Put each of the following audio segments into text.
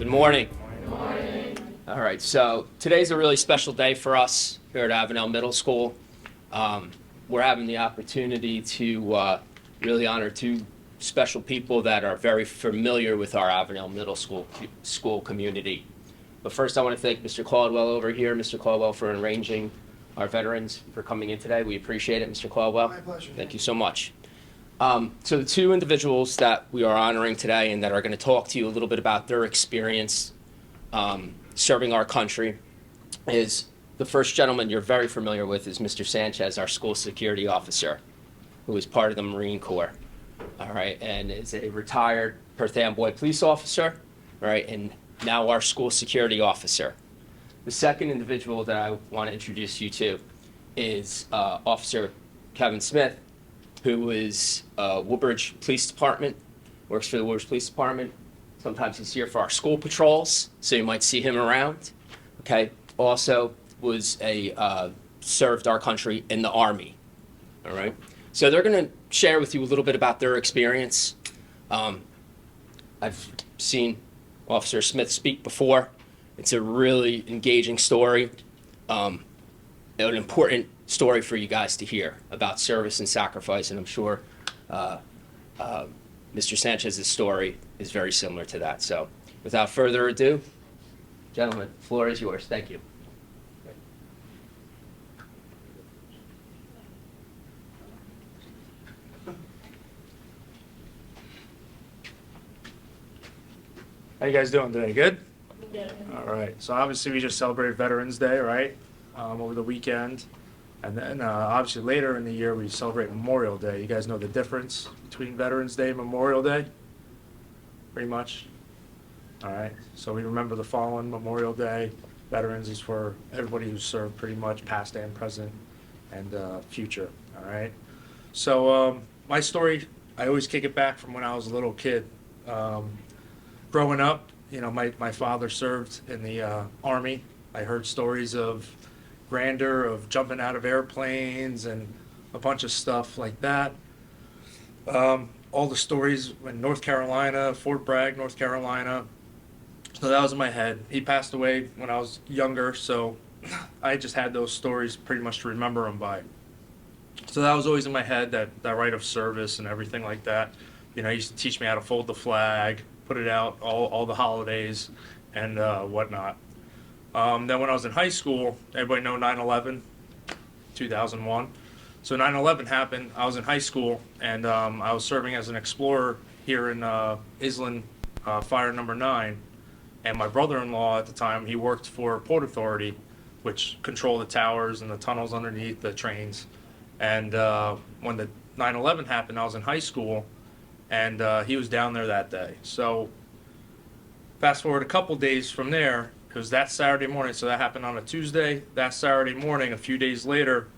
morning. Good morning. All right, so today's a really special day for us here at Avenel Middle School. We're having the opportunity to really honor two special people that are very familiar with our Avenel Middle School community. But first, I want to thank Mr. Caldwell over here, Mr. Caldwell, for arranging our veterans for coming in today. We appreciate it, Mr. Caldwell. My pleasure. Thank you so much. So the two individuals that we are honoring today and that are going to talk to you a little bit about their experience serving our country is the first gentleman you're very familiar with is Mr. Sanchez, our school security officer, who is part of the Marine Corps, all right, and is a retired Perth Amboy police officer, right, and now our school security officer. The second individual that I want to introduce you to is Officer Kevin Smith, who is Woodbridge Police Department, works for the Woodbridge Police Department. Sometimes he's here for our school patrols, so you might see him around. Okay. Also was served our country in the Army. All right. So they're going to share with you a little bit about their experience. I've seen Officer Smith speak before. It's a really engaging story, an important story for you guys to hear about service and sacrifice, and I'm sure Mr. Sanchez's story is very similar to that. So without further ado, gentlemen, the floor is yours. Thank you. How you guys doing today? Good? Good. All right. So obviously we just celebrated Veterans Day, right? Over the weekend. And then obviously later in the year we celebrate Memorial Day. You guys know the difference between Veterans Day and Memorial Day? Pretty much. All right. So we remember the fallen. Memorial Day. Veterans is for everybody who served pretty much past and present and future. All right. So my story, I always kick it back from when I was a little kid. Growing up, you know, my father served in the Army. I heard stories of grandeur, of jumping out of airplanes and a bunch of stuff like that. All the stories in North Carolina, Fort Bragg, North Carolina. So that was in my head. He passed away when I was younger, so I just had those stories pretty much to remember them by. So that was always in my head, that rite of service and everything like that. You know, he used to teach me how to fold the flag, put it out all the holidays and whatnot. Then when I was in high school, everybody know 9/11, 2001. So 9/11 happened. I was in high school, and I was serving as an explorer here in Island Fire Number 9. And my brother-in-law at the time, he worked for Port Authority, which control the towers and the tunnels underneath the trains. And when the 9/11 happened, I was in high school, and he was down there that day. So fast forward a couple days from there, it was that Saturday morning, so that happened on a Tuesday. That Saturday morning, a few days later,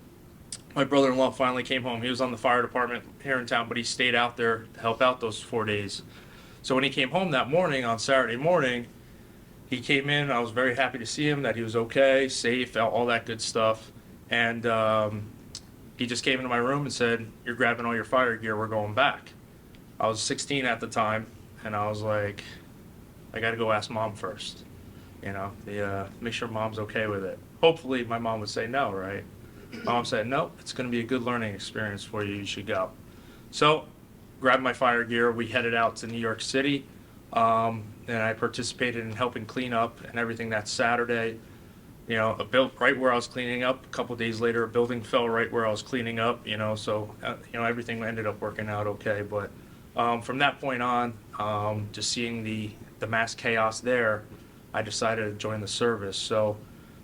my brother-in-law finally came home. He was on the fire department here in town, but he stayed out there to help out those 4 days. So when he came home that morning, on Saturday morning, he came in. I was very happy to see him, that he was okay, safe, all that good stuff. And he just came into my room and said, "You're grabbing all your fire gear, we're going back." I was 16 at the time, and I was like, I got to go ask Mom first. You know, make sure Mom's okay with it. Hopefully my mom would say no, right? Mom said, "No, it's going to be a good learning experience for you. You should go." So grabbed my fire gear. We headed out to New York City, and I participated in helping clean up and everything that Saturday. You know, right where I was cleaning up. A couple days later, a building fell right where I was cleaning up, you know, so, everything ended up working out okay. But from that point on, just seeing the mass chaos there, I decided to join the service. So,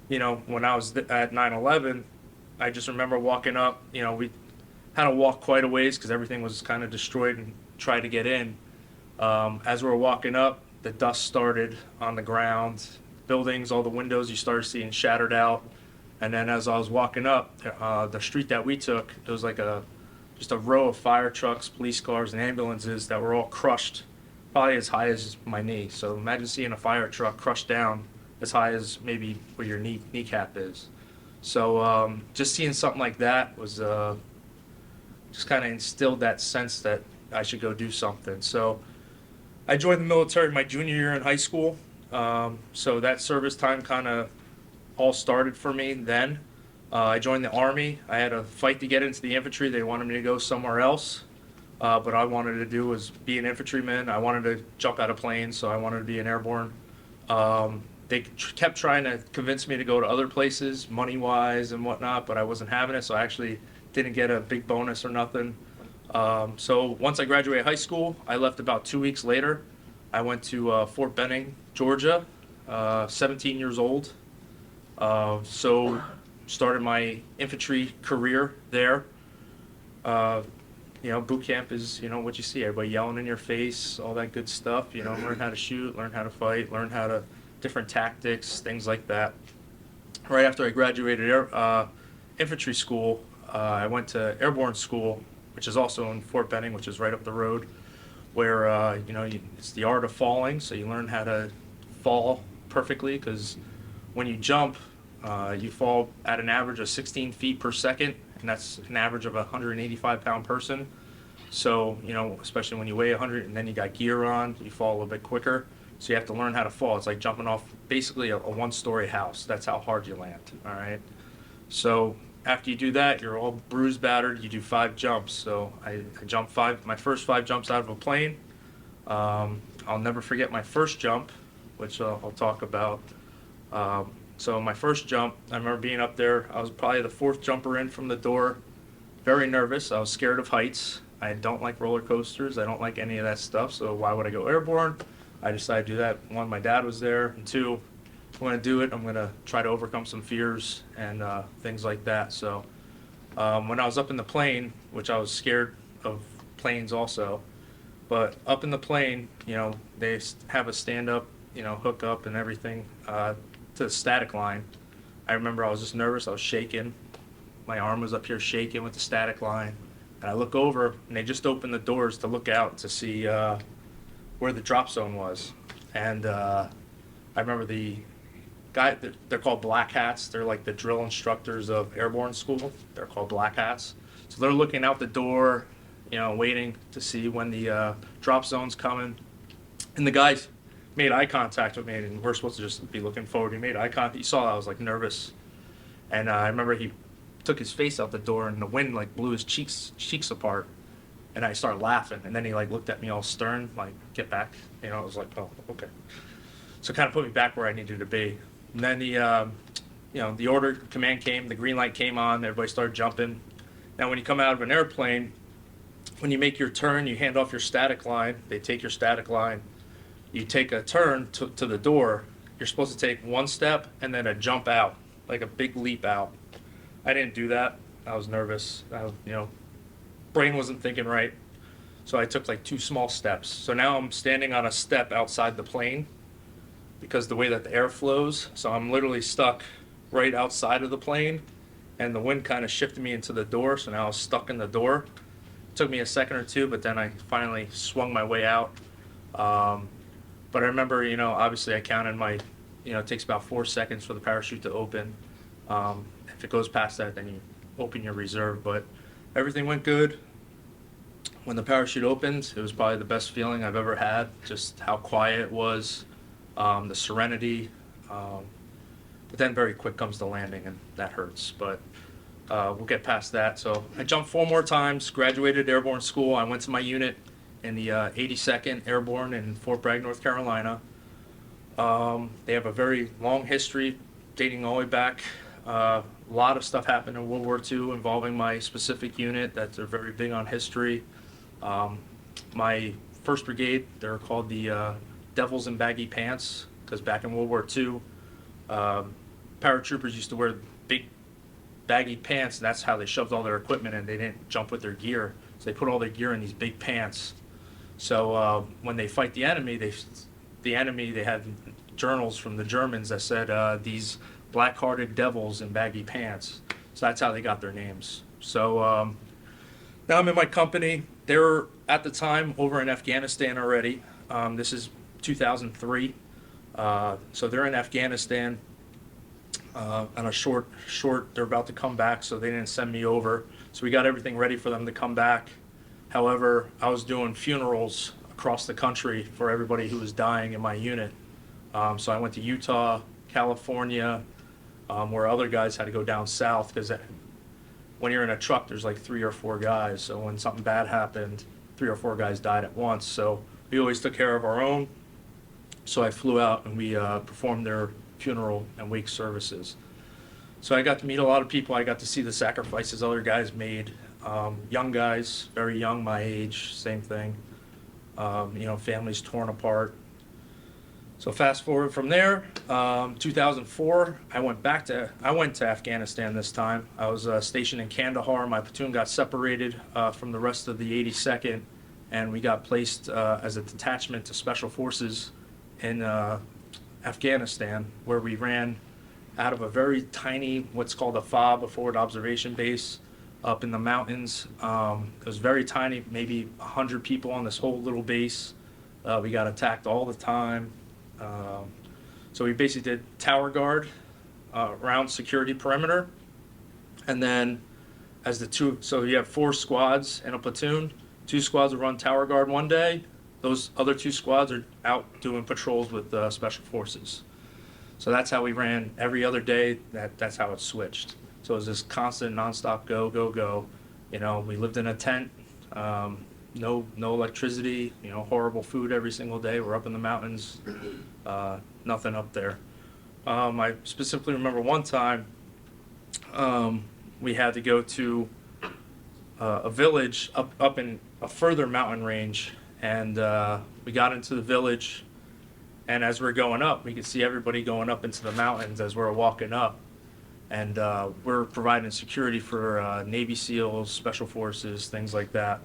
you know, when I was at 9/11, I just remember walking up. You know, we had to walk quite a ways because everything was kind of destroyed and tried to get in. As we were walking up, the dust started on the ground. Buildings, all the windows you started seeing shattered out. And then as I was walking up, the street that we took, there was like just a row of fire trucks, police cars, and ambulances that were all crushed, probably as high as my knee. So imagine seeing a fire truck crushed down as high as maybe where your kneecap is. So just seeing something like that was just kind of instilled that sense that I should go do something. So I joined the military my junior year in high school. So that service time kind of all started for me then. I joined the Army. I had a fight to get into the infantry. They wanted me to go somewhere else. But I wanted to do was be an infantryman. I wanted to jump out of planes, so I wanted to be an airborne. They kept trying to convince me to go to other places, money-wise and whatnot, but I wasn't having it, so I actually didn't get a big bonus or nothing. So once I graduated high school, I left about 2 weeks later. I went to Fort Benning, Georgia, 17 years old. So started my infantry career there. Boot camp is, what you see, everybody yelling in your face, all that good stuff, learn how to shoot, learn how to fight, learn how to, different tactics, things like that. Right after I graduated infantry school, I went to airborne school, which is also in Fort Benning, which is right up the road, where, it's the art of falling, so you learn how to fall perfectly, because when you jump, you fall at an average of 16 feet per second, and that's an average of a 185-pound person. So, especially when you weigh 100 and then you got gear on, you fall a little bit quicker. So you have to learn how to fall. It's like jumping off basically a one-story house. That's how hard you land, all right? So after you do that, you're all bruised, battered. You do 5 jumps. So I jumped my first 5 jumps out of a plane. I'll never forget my first jump, which I'll talk about. So my first jump, I remember being up there. I was probably the 4th jumper in from the door. Very nervous. I was scared of heights. I don't like roller coasters. I don't like any of that stuff. So why would I go airborne? I decided to do that. 1, my dad was there, and 2, if I'm going to do it, I'm going to try to overcome some fears and things like that. So when I was up in the plane, which I was scared of planes also, but up in the plane, they have a stand-up, hook up and everything to the static line. I remember I was just nervous. I was shaking. My arm was up here shaking with the static line. And I look over, and they just opened the doors to look out to see where the drop zone was. And I remember the guy, they're called black hats. They're like the drill instructors of airborne school. They're called black hats. So they're looking out the door, waiting to see when the drop zone's coming. And the guys made eye contact with me, and we're supposed to just be looking forward. He made eye contact. He saw I was like nervous. And I remember he took his face out the door, and the wind like blew his cheeks apart. And I started laughing, and then he like looked at me all stern, like, get back. I was like, oh, okay. So kind of put me back where I needed to be. And then the order command came, the green light came on, everybody started jumping. Now when you come out of an airplane, when you make your turn, you hand off your static line. They take your static line. You take a turn to the door. You're supposed to take 1 step and then a jump out, like a big leap out. I didn't do that. I was nervous. Brain wasn't thinking right. So I took like 2 small steps. So now I'm standing on a step outside the plane because the way that the air flows. So I'm literally stuck right outside of the plane, and the wind kind of shifted me into the door. So now I was stuck in the door. It took me a second or 2, but then I finally swung my way out. But I remember, obviously I counted it takes about 4 seconds for the parachute to open. If it goes past that, then you open your reserve. But everything went good. When the parachute opened, it was probably the best feeling I've ever had. Just how quiet it was, the serenity. But then very quick comes the landing, and that hurts. But we'll get past that. So I jumped 4 more times, graduated airborne school. I went to my unit in the 82nd Airborne in Fort Bragg, North Carolina. They have a very long history dating all the way back. A lot of stuff happened in World War II involving my specific unit that they're very big on history. My 1st Brigade, they're called the Devils in Baggy Pants, because back in World War II, paratroopers used to wear big baggy pants, and that's how they shoved all their equipment in. They didn't jump with their gear, so they put all their gear in these big pants. So when they fight the enemy, they had journals from the Germans that said these black-hearted devils in baggy pants. So that's how they got their names. So now I'm in my company. They were, at the time, over in Afghanistan already. This is 2003. So they're in Afghanistan on a short, they're about to come back, so they didn't send me over. So we got everything ready for them to come back. However, I was doing funerals across the country for everybody who was dying in my unit. So I went to Utah, California, where other guys had to go down south because when you're in a truck, there's like 3 or 4 guys. So when something bad happened, 3 or 4 guys died at once. So we always took care of our own. So I flew out and we performed their funeral and wake services. So I got to meet a lot of people. I got to see the sacrifices other guys made. Young guys, very young, my age, same thing. Families torn apart. So fast forward from there, 2004, I went to Afghanistan this time. I was stationed in Kandahar. My platoon got separated from the rest of the 82nd, and we got placed as a detachment to Special Forces in Afghanistan, where we ran out of a very tiny, what's called a FOB, a forward observation base, up in the mountains. It was very tiny, maybe 100 people on this whole little base. We got attacked all the time. So we basically did tower guard around security perimeter. And then so you have 4 squads in a platoon. 2 squads will run tower guard one day. Those other 2 squads are out doing patrols with Special Forces. So that's how we ran every other day. That's how it switched. So it was this constant, nonstop go, go, go. We lived in a tent, no electricity, horrible food every single day. We're up in the mountains, nothing up there. I specifically remember one time we had to go to a village up in a further mountain range, and we got into the village. And as we're going up, we could see everybody going up into the mountains as we're walking up. And we're providing security for Navy SEALs, Special Forces, things like that.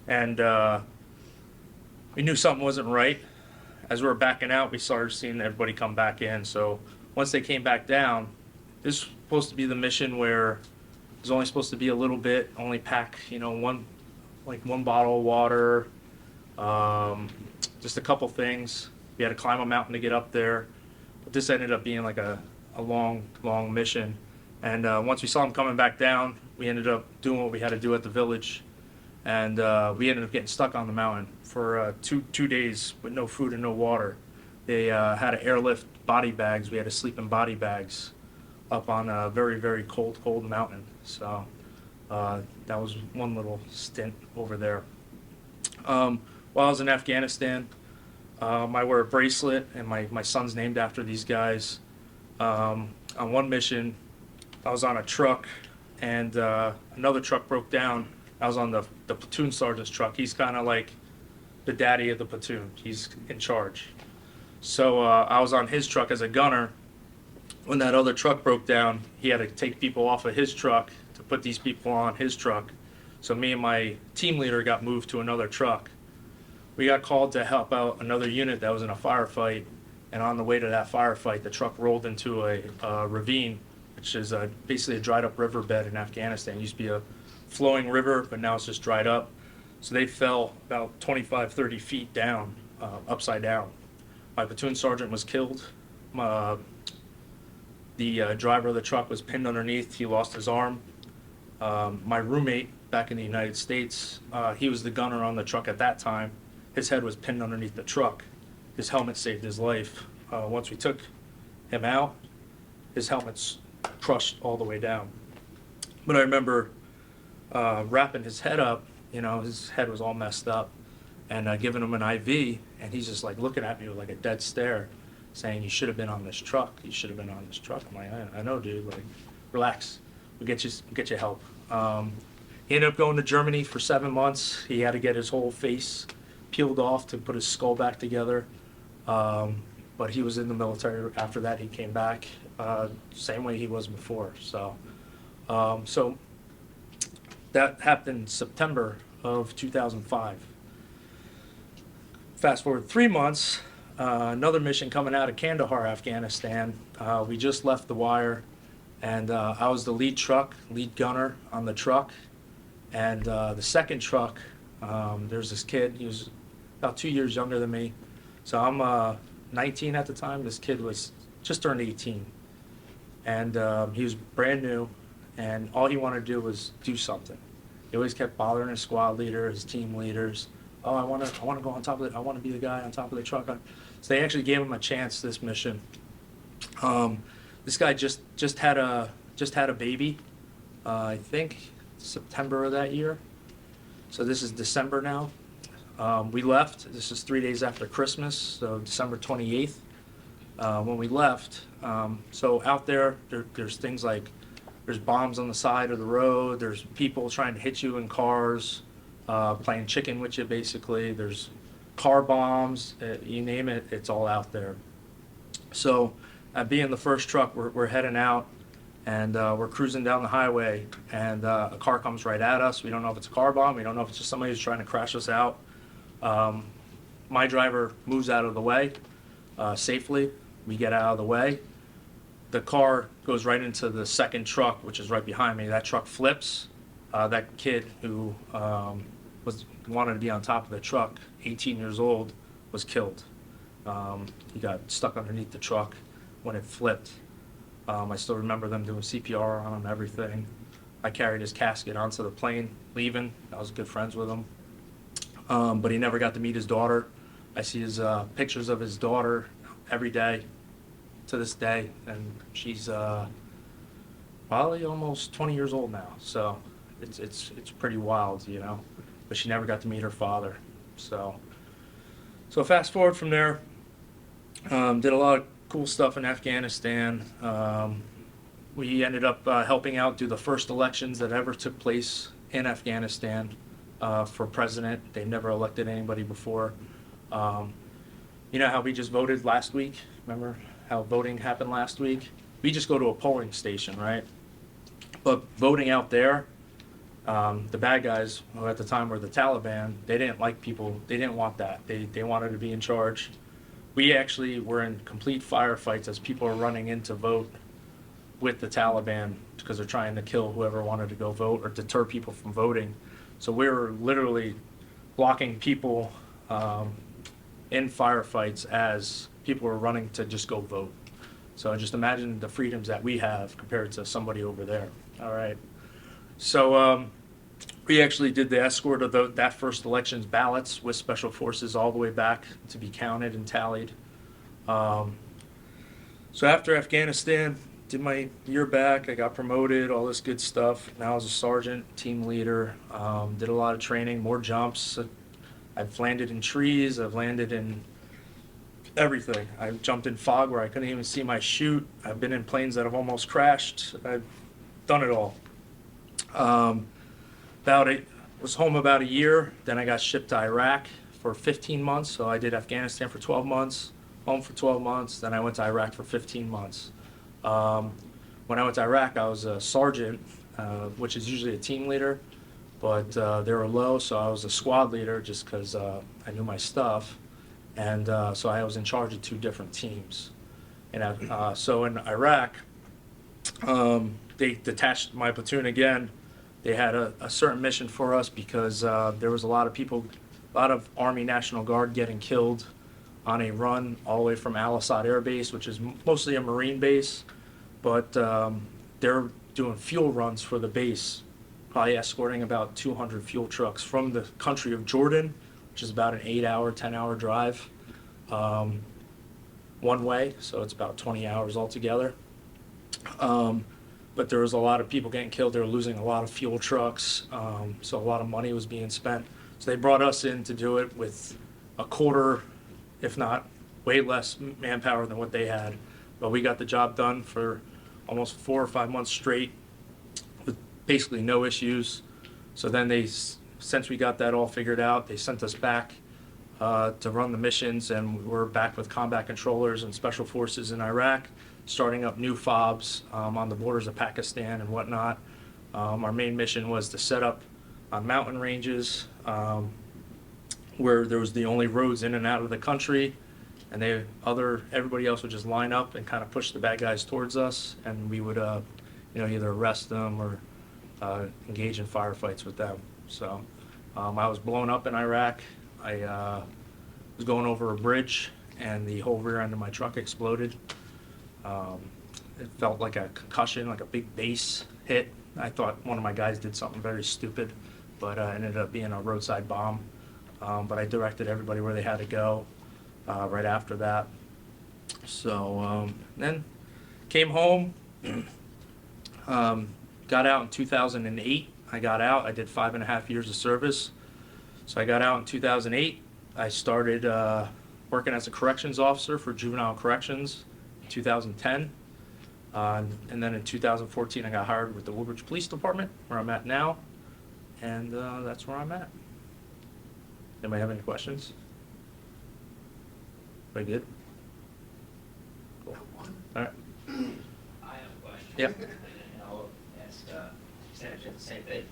And we knew something wasn't right. As we were backing out, we started seeing everybody come back in. So once they came back down, this was supposed to be the mission where there's only supposed to be a little bit, only pack, one bottle of water, just a couple things. We had to climb a mountain to get up there, but this ended up being like a long mission. And once we saw them coming back down, we ended up doing what we had to do at the village, and we ended up getting stuck on the mountain for 2 days with no food and no water. They had to airlift body bags. We had to sleep in body bags up on a very, very cold mountain. So that was one little stint over there. While I was in Afghanistan, I wear a bracelet, and my son's named after these guys. On one mission, I was on a truck, and another truck broke down. I was on the platoon sergeant's truck. He's kind of like the daddy of the platoon. He's in charge. So I was on his truck as a gunner. When that other truck broke down, he had to take people off of his truck to put these people on his truck. So me and my team leader got moved to another truck. We got called to help out another unit that was in a firefight, and on the way to that firefight, the truck rolled into a ravine, which is basically a dried up riverbed in Afghanistan. It used to be a flowing river, but now it's just dried up. So they fell about 25, 30 feet down, upside down. My platoon sergeant was killed. The driver of the truck was pinned underneath. He lost his arm. My roommate back in the United States, he was the gunner on the truck at that time. His head was pinned underneath the truck. His helmet saved his life. Once we took him out, his helmet's crushed all the way down. But I remember wrapping his head up, his head was all messed up, and giving him an IV, and he's just like looking at me with like a dead stare, saying, "You should have been on this truck. You should have been on this truck." I'm like, I know, dude. Like, relax. We'll get you help. He ended up going to Germany for 7 months. He had to get his whole face peeled off to put his skull back together. But he was in the military after that. He came back same way he was before. So that happened in September of 2005. Fast forward 3 months, another mission coming out of Kandahar, Afghanistan. We just left the wire, and I was the lead gunner on the truck. And the second truck, there's this kid. He was about 2 years younger than me. So I'm 19 at the time. This kid was just turned 18. And he was brand new, and all he wanted to do was do something. He always kept bothering his squad leader, his team leaders. "Oh, I want to go on top of it. I want to be the guy on top of the truck." So they actually gave him a chance this mission. This guy just had a baby, I think September of that year. So this is December now. We left. This is 3 days after Christmas, so December 28th. When we left, so out there's things like there's bombs on the side of the road. There's people trying to hit you in cars, playing chicken with you. Basically, there's car bombs. You name it, it's all out there. So, being the first truck, we're heading out, and we're cruising down the highway, and a car comes right at us. We don't know if it's a car bomb. We don't know if it's just somebody who's trying to crash us out. My driver moves out of the way safely. We get out of the way. The car goes right into the second truck, which is right behind me. That truck flips. That kid who wanted to be on top of the truck, 18 years old, was killed. He got stuck underneath the truck when it flipped. I still remember them doing CPR on him, everything. I carried his casket onto the plane leaving. I was good friends with him. But he never got to meet his daughter. I see his pictures of his daughter every day to this day, and she's probably almost 20 years old now. So it's pretty wild, you know. But she never got to meet her father. So fast forward from there, did a lot of cool stuff in Afghanistan. We ended up helping out do the first elections that ever took place in Afghanistan for president. They've never elected anybody before. You know how we just voted last week? Remember how voting happened last week? We just go to a polling station, right? But voting out there, the bad guys, who at the time were the Taliban, they didn't like people. They didn't want that. They wanted to be in charge. We actually were in complete firefights as people are running in to vote with the Taliban because they're trying to kill whoever wanted to go vote or deter people from voting. So we were literally blocking people in firefights as people were running to just go vote. So just imagine the freedoms that we have compared to somebody over there. All right. So we actually did the escort of that first election's ballots with special forces all the way back to be counted and tallied. So after Afghanistan, did my year back, I got promoted, all this good stuff. Now I was a sergeant, team leader, did a lot of training, more jumps. I've landed in trees, I've landed in everything. I've jumped in fog where I couldn't even see my chute. I've been in planes that have almost crashed. I've done it all. Was home about a year, then I got shipped to Iraq for 15 months. So I did Afghanistan for 12 months, home for 12 months, then I went to Iraq for 15 months. When I went to Iraq, I was a sergeant, which is usually a team leader, but they were low, so I was a squad leader just because I knew my stuff. And so I was in charge of 2 different teams. And so in Iraq, they detached my platoon again. They had a certain mission for us because there was a lot of Army National Guard getting killed on a run all the way from Al Assad Air Base, which is mostly a Marine base, but they're doing fuel runs for the base, probably escorting about 200 fuel trucks from the country of Jordan, which is about an 8-hour, 10-hour drive one way, so it's about 20 hours altogether. But there was a lot of people getting killed. They were losing a lot of fuel trucks, so a lot of money was being spent. So they brought us in to do it with a quarter, if not way less manpower than what they had. But we got the job done for almost 4 or 5 months straight with basically no issues. So then since we got that all figured out, they sent us back to run the missions, and we're back with combat controllers and special forces in Iraq, starting up new FOBs on the borders of Pakistan and whatnot. Our main mission was to set up on mountain ranges where there was the only roads in and out of the country, and everybody else would just line up and kind of push the bad guys towards us, and we would either arrest them or engage in firefights with them. So I was blown up in Iraq. I was going over a bridge, and the whole rear end of my truck exploded. It felt like a concussion, like a big bass hit. I thought one of my guys did something very stupid, but it ended up being a roadside bomb. But I directed everybody where they had to go. right after that. So then came home, got out in 2008. I got out. I did 5.5 years of service. So I got out in 2008. I started working as a corrections officer for juvenile corrections in 2010. And then in 2014, I got hired with the Woodbridge Police Department, where I'm at now. And that's where I'm at. Anybody have any questions? Very good. Cool. All right. I have a question. Yep. And I'll ask Senator the same thing.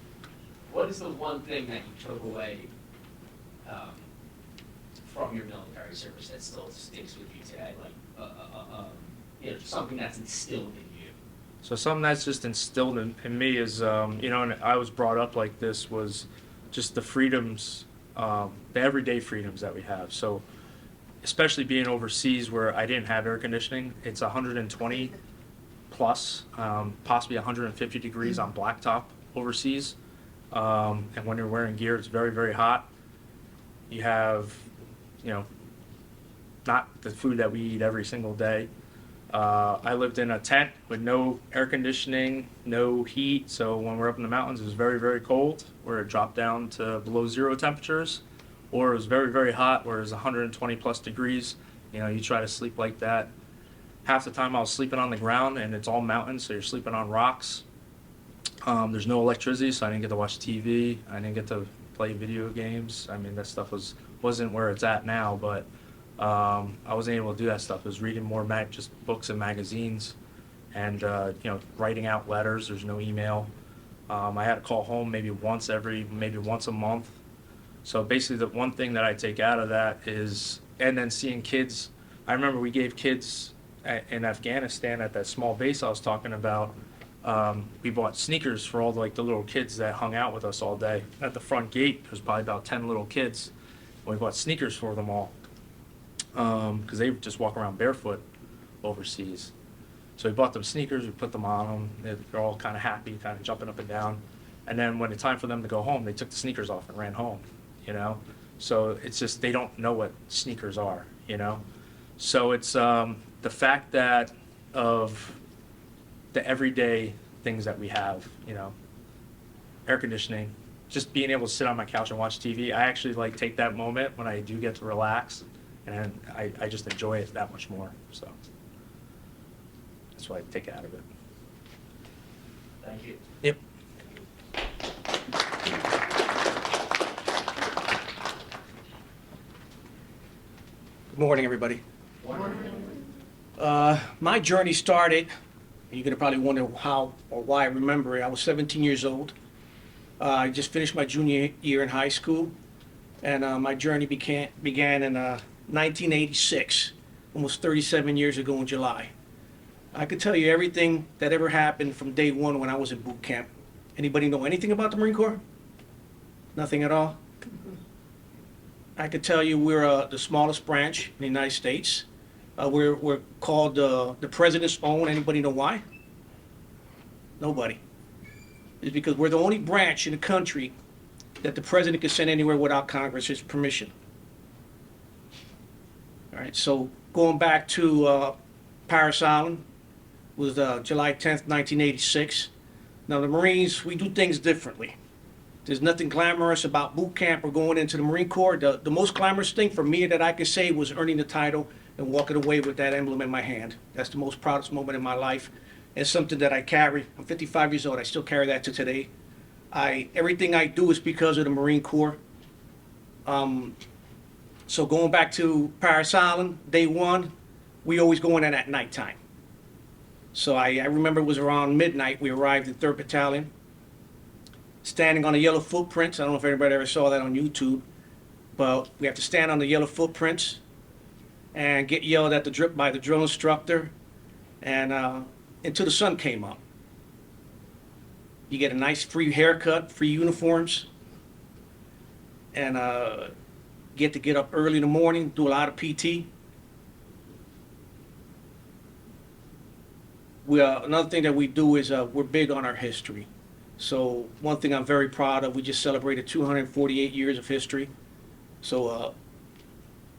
What is the one thing that you took away from your military service that still sticks with you today? Like, something that's instilled in you. So something that's just instilled in me is, and I was brought up like this, was just the freedoms, the everyday freedoms that we have. So especially being overseas where I didn't have air conditioning, it's 120 plus, possibly 150 degrees on blacktop overseas. And when you're wearing gear, it's very, very hot. You have, not the food that we eat every single day. I lived in a tent with no air conditioning, no heat. So when we're up in the mountains, it was very, very cold, where it dropped down to below 0 temperatures. Or it was very, very hot, where it was 120 plus degrees. You try to sleep like that. Half the time I was sleeping on the ground, and it's all mountains, so you're sleeping on rocks. There's no electricity, so I didn't get to watch TV. I didn't get to play video games. I mean, that stuff wasn't where it's at now, but I wasn't able to do that stuff. I was reading more just books and magazines, and writing out letters. There's no email. I had to call home maybe once a month. So basically, the one thing that I take out of that is, and then seeing kids. I remember we gave kids in Afghanistan at that small base I was talking about. We bought sneakers for all the little kids that hung out with us all day. At the front gate, there's probably about 10 little kids. And we bought sneakers for them all because they just walk around barefoot overseas. So we bought them sneakers, we put them on them. They're all kind of happy, kind of jumping up and down. And then when it's time for them to go home, they took the sneakers off and ran home, So it's just, they don't know what sneakers are, So it's the fact that of the everyday things that we have, air conditioning, just being able to sit on my couch and watch TV. I actually take that moment when I do get to relax, and I just enjoy it that much more. So that's what I take out of it. Thank you. Yep. Good morning, everybody. My journey started, and you're going to probably wonder how or why I remember it. I was 17 years old. I just finished my junior year in high school, and my journey began in 1986, almost 37 years ago in July. I could tell you everything that ever happened from day one when I was in boot camp. Anybody know anything about the Marine Corps? Nothing at all? I could tell you we're the smallest branch in the United States. We're called the President's Own. Anybody know why? Nobody. It's because we're the only branch in the country that the President can send anywhere without Congress's permission. All right, so going back to Paris Island was July 10th, 1986. Now the Marines, we do things differently. There's nothing glamorous about boot camp or going into the Marine Corps. The most glamorous thing for me that I could say was earning the title and walking away with that emblem in my hand. That's the most proudest moment in my life. It's something that I carry. I'm 55 years old. I still carry that to today. Everything I do is because of the Marine Corps. So going back to Paris Island, day one, we always go in at nighttime. So I remember it was around midnight. We arrived in 3rd Battalion. Standing on the yellow footprints. I don't know if anybody ever saw that on YouTube, but we have to stand on the yellow footprints and get yelled at by the drill instructor, and until the sun came up. You get a nice free haircut, free uniforms, and get up early in the morning, do a lot of PT. Another thing that we do is we're big on our history. So one thing I'm very proud of, we just celebrated 248 years of history. So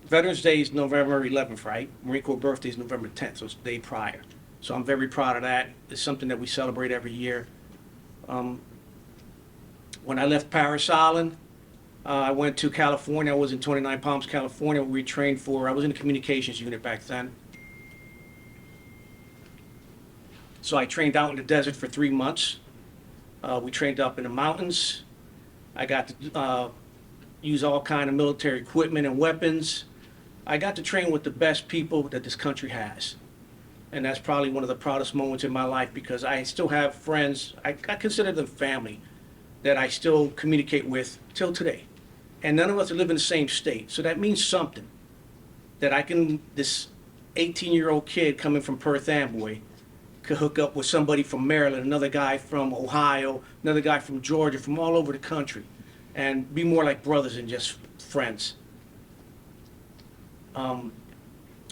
Veterans Day is November 11th, right? Marine Corps birthday is November 10th, so it's the day prior. So I'm very proud of that. It's something that we celebrate every year. When I left Paris Island, I went to California. I was in 29 Palms, California, where we trained for, I was in the communications unit back then. So I trained out in the desert for 3 months. We trained up in the mountains. I got to use all kind of military equipment and weapons. I got to train with the best people that this country has. And that's probably one of the proudest moments in my life, because I still have friends, I consider them family, that I still communicate with till today. And none of us live in the same state, so that means something. That this 18-year-old kid coming from Perth Amboy could hook up with somebody from Maryland, another guy from Ohio, another guy from Georgia, from all over the country, and be more like brothers than just friends.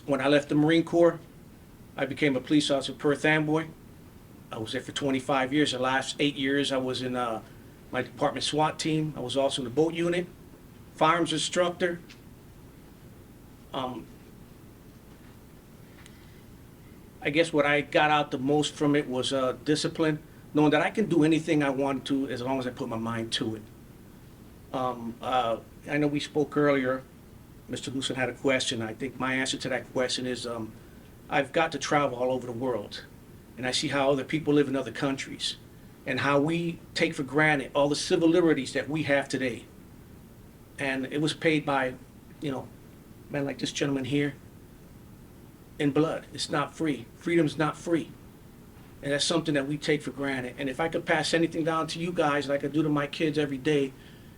When I left the Marine Corps, I became a police officer in Perth Amboy. I was there for 25 years. The last 8 years I was in my department SWAT team. I was also in the boat unit, firearms instructor. I guess what I got out the most from it was discipline, knowing that I can do anything I want to as long as I put my mind to it. I know we spoke earlier, Mr. Lucen had a question. I think my answer to that question is I've got to travel all over the world, and I see how other people live in other countries and how we take for granted all the civil liberties that we have today. And it was paid by, men like this gentleman here, in blood. It's not free. Freedom's not free. And that's something that we take for granted. And if I could pass anything down to you guys, like I do to my kids every day,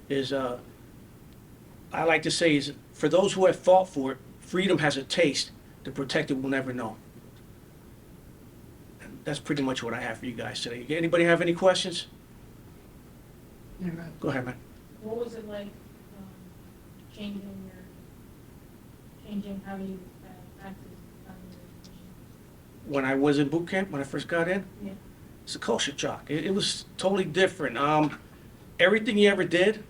is I like to say is, for those who have fought for it, freedom has a taste. To protect it, we'll never know. And that's pretty much what I have for you guys today. Anybody have any questions? Yeah, right. Go ahead, man. What was it like changing how you practice on your mission? When I was in boot camp, when I first got in, Yeah. it's a culture shock. It was totally different. Everything you ever did,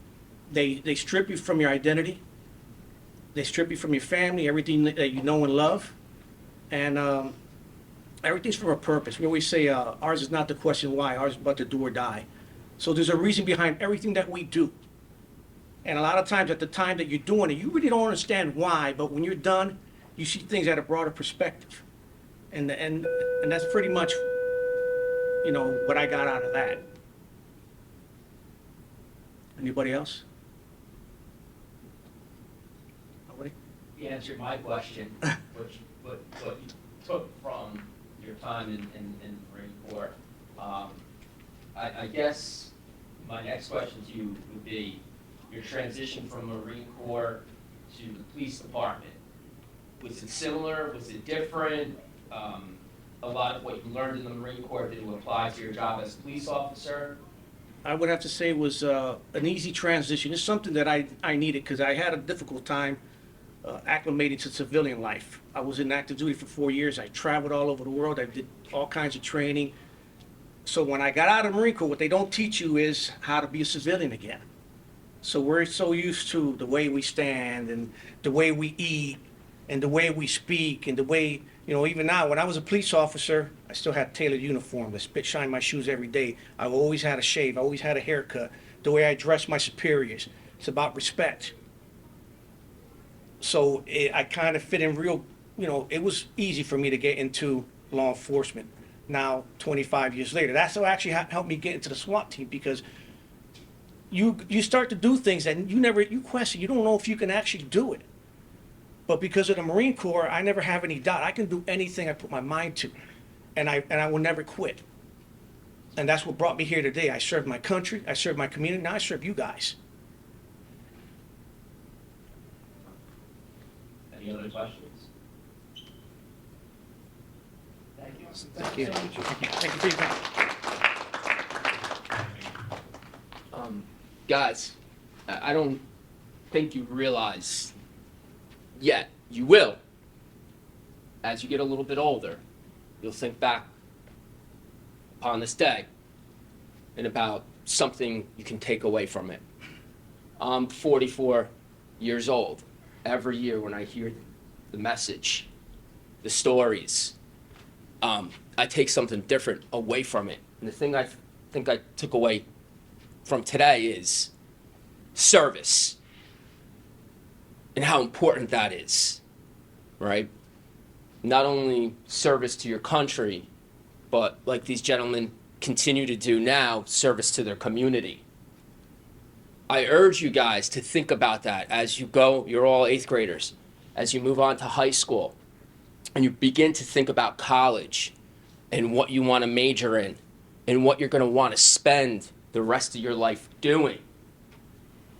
they strip you from your identity. They strip you from your family, everything that you know and love. And everything's for a purpose. We always say ours is not the question why, ours is but to do or die. So there's a reason behind everything that we do. And a lot of times at the time that you're doing it, you really don't understand why, but when you're done, you see things at a broader perspective. And that's pretty much, what I got out of that. Anybody else? Nobody? You answered my question, which what you took from your time in the Marine Corps. I guess my next question to you would be your transition from Marine Corps to the police department. Was it similar? Was it different? A lot of what you learned in the Marine Corps, did it apply to your job as a police officer? I would have to say it was an easy transition. It's something that I needed, because I had a difficult time acclimating to civilian life. I was in active duty for 4 years. I traveled all over the world. I did all kinds of training. So when I got out of the Marine Corps, what they don't teach you is how to be a civilian again. So we're so used to the way we stand and the way we eat and the way we speak and the way, even now, when I was a police officer, I still had tailored uniform. I spit shine my shoes every day. I always had a shave. I always had a haircut. The way I dressed my superiors. It's about respect. So I kind of fit in real, it was easy for me to get into law enforcement. Now, 25 years later, that's what actually helped me get into the SWAT team, because you start to do things that you question. You don't know if you can actually do it. But because of the Marine Corps, I never have any doubt. I can do anything I put my mind to, and I will never quit. And that's what brought me here today. I served my country, I served my community, now I serve you guys. Any other questions? Thank you. Thank you. Thank you for your time. Guys, I don't think you realize yet. You will. As you get a little bit older, you'll think back upon this day and about something you can take away from it. I'm 44 years old. every year when I hear the message, the stories, I take something different away from it. And the thing I think I took away from today is service and how important that is, right? Not only service to your country, but like these gentlemen continue to do now, service to their community. I urge you guys to think about that as you go, you're all 8th graders, as you move on to high school and you begin to think about college and what you want to major in and what you're going to want to spend the rest of your life doing.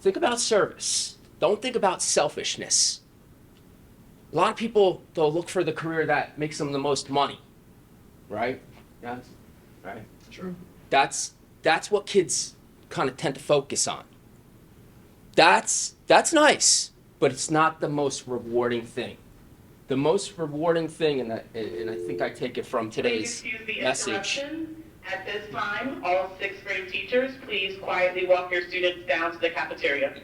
Think about service. Don't think about selfishness. A lot of people, they'll look for the career that makes them the most money, right? Yeah, right. True. That's what kids kind of tend to focus on. That's nice, but it's not the most rewarding thing. The most rewarding thing, and I think I take it from today's Please excuse the message. interruption. At this time, all 6th grade teachers, please quietly walk your students down to the cafeteria.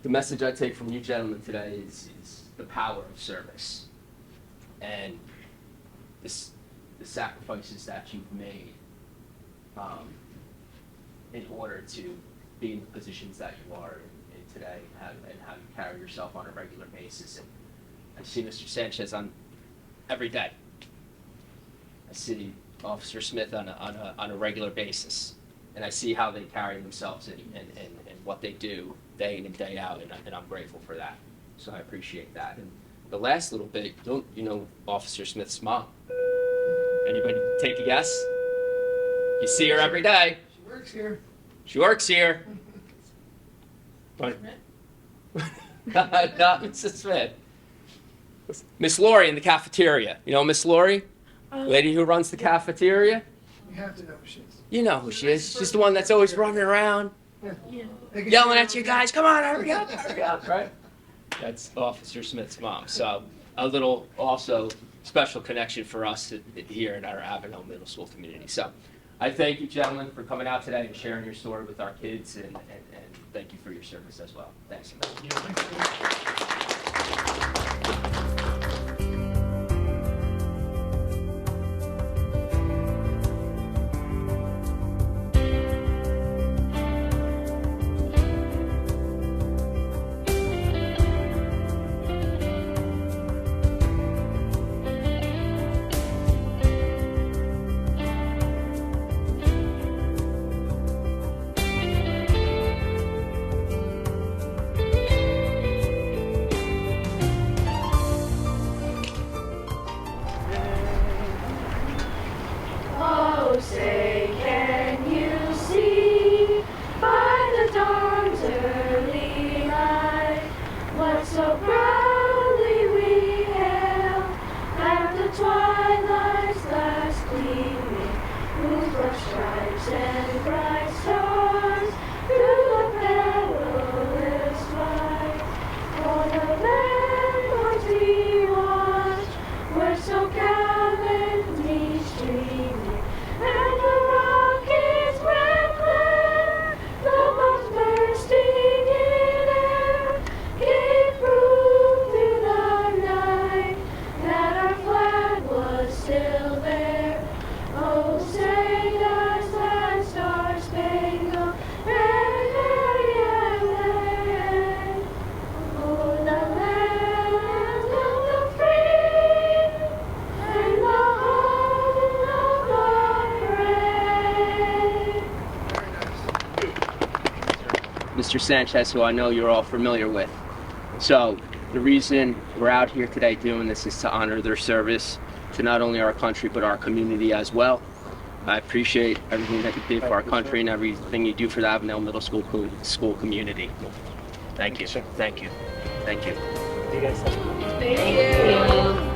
The message I take from you gentlemen today is the power of service and the sacrifices that you've made in order to be in the positions that you are in today and how you carry yourself on a regular basis. And I see Mr. Sanchez on every day. I see Officer Smith on a regular basis. And I see how they carry themselves and what they do day in and day out, and I'm grateful for that. So I appreciate that. And the last little bit, you know Officer Smith's mom? Anybody take a guess? You see her every day. She works here. She works here. But not Mrs. Smith. Miss Lori in the cafeteria. You know Miss Lori? Lady who runs the cafeteria? You have to know who she is. You know who she is. She's the one that's always running around, yelling at you guys, come on, hurry up, right? That's Officer Smith's mom. So a little also special connection for us here in our Avenel Middle School community. So I thank you, gentlemen, for coming out today and sharing your story with our kids, and thank you for your service as well. Thanks. Oh, say, can you see by the dawn's early light what so proudly we hailed at the twilight's last gleaming, whose rough stripes and bright stars through the perilous fight for the landmarks we watched were so gallantly streaming. And the rockets red glare, the bombs bursting in air, gave proof through the night that our flag was still there. Oh, say does that star-spangled banner yet? Oh, the land of the free and the home of the brave. Mr. Sanchez, who I know you're all familiar with. So the reason we're out here today doing this is to honor their service to not only our country but our community as well. I appreciate everything that you did for our country and everything you do for the Avenel Middle School community. Thank you. Thank you. Thank you. Thank you.